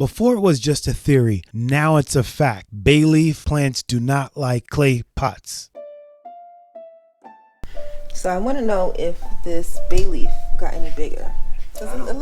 Before it was just a theory, now it's a fact. Bay leaf plants do not like clay pots. So I want to know if this bay leaf got any bigger. It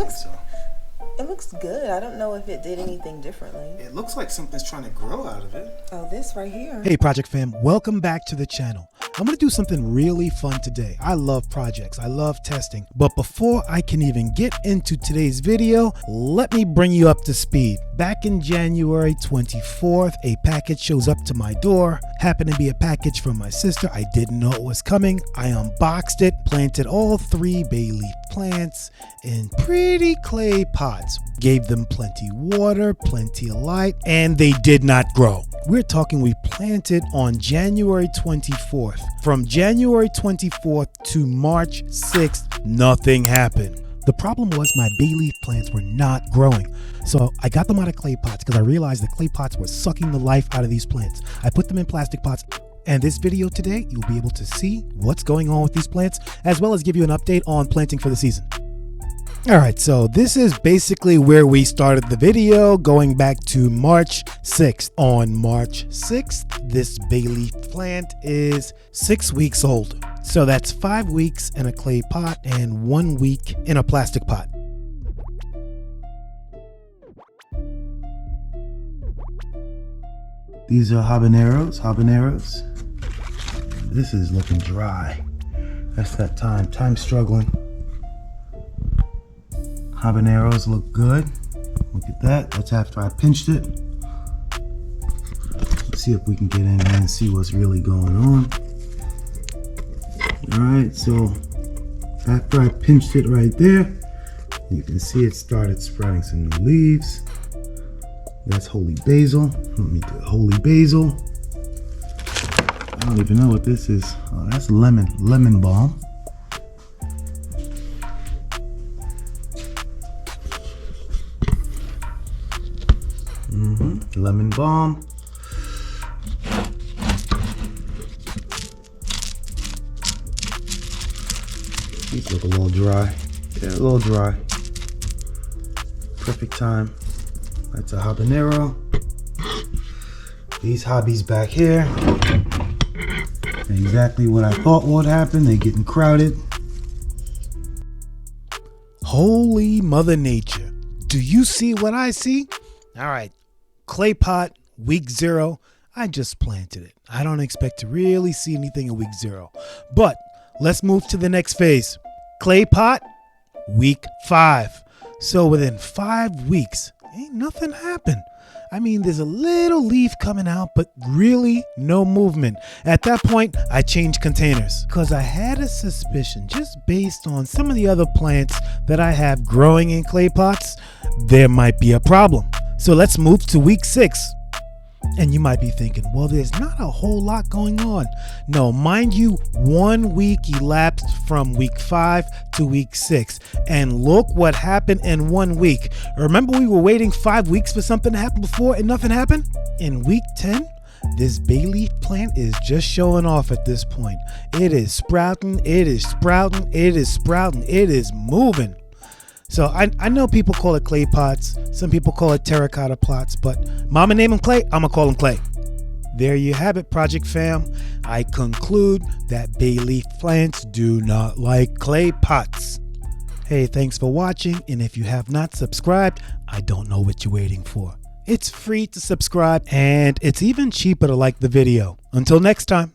looks good. I don't know if it did anything differently. It looks like something's trying to grow out of it. Oh, this right here. Hey Project Fam, welcome back to the channel. I'm gonna do something really fun today. I love projects, I love testing. But before I can even get into today's video, let me bring you up to speed. Back in January 24th, a package shows up to my door. Happened to be a package from my sister. I didn't know it was coming. I unboxed it, planted all 3 bay leaf plants in pretty clay pots. Gave them plenty water, plenty of light, and they did not grow. We're talking we planted on January 24th. From January 24th to March 6th, nothing happened. The problem was my bay leaf plants were not growing. So I got them out of clay pots because I realized the clay pots were sucking the life out of these plants. I put them in plastic pots. And this video today, you'll be able to see what's going on with these plants, as well as give you an update on planting for the season. All right, so this is basically where we started the video, going back to March 6th. On March 6th, this bay leaf plant is 6 weeks old. So that's 5 weeks in a clay pot and 1 week in a plastic pot. These are habaneros. This is looking dry. That's that time struggling. Habaneros look good. Look at that. That's after I pinched it. Let's see if we can get in there and see what's really going on. Alright, so after I pinched it right there, you can see it started sprouting some new leaves. That's holy basil. Let me do holy basil. I don't even know what this is. Oh, that's lemon balm. Lemon balm. These look a little dry. Yeah, a little dry. Perfect time. That's a habanero. These hobbies back here. Exactly what I thought would happen. They're getting crowded. Holy Mother Nature. Do you see what I see? All right. Clay pot, week 0. I just planted it. I don't expect to really see anything in week 0. But let's move to the next phase. Clay pot, week 5. So within 5 weeks, ain't nothing happened. I mean, there's a little leaf coming out, but really no movement. At that point, I changed containers because I had a suspicion, just based on some of the other plants that I have growing in clay pots, there might be a problem. So let's move to week 6. And you might be thinking, well, there's not a whole lot going on. No, mind you, 1 week elapsed from week 5 to week 6. And look what happened in 1 week. Remember we were waiting 5 weeks for something to happen before and nothing happened? In week 10, this bay leaf plant is just showing off at this point. It is sprouting, it is sprouting, it is sprouting, it is moving. So I know people call it clay pots. Some people call it terracotta pots, but mama name them clay, I'm gonna call them clay. There you have it, Project Fam. I conclude that bay leaf plants do not like clay pots. Hey, thanks for watching, and if you have not subscribed, I don't know what you're waiting for. It's free to subscribe, and it's even cheaper to like the video. Until next time.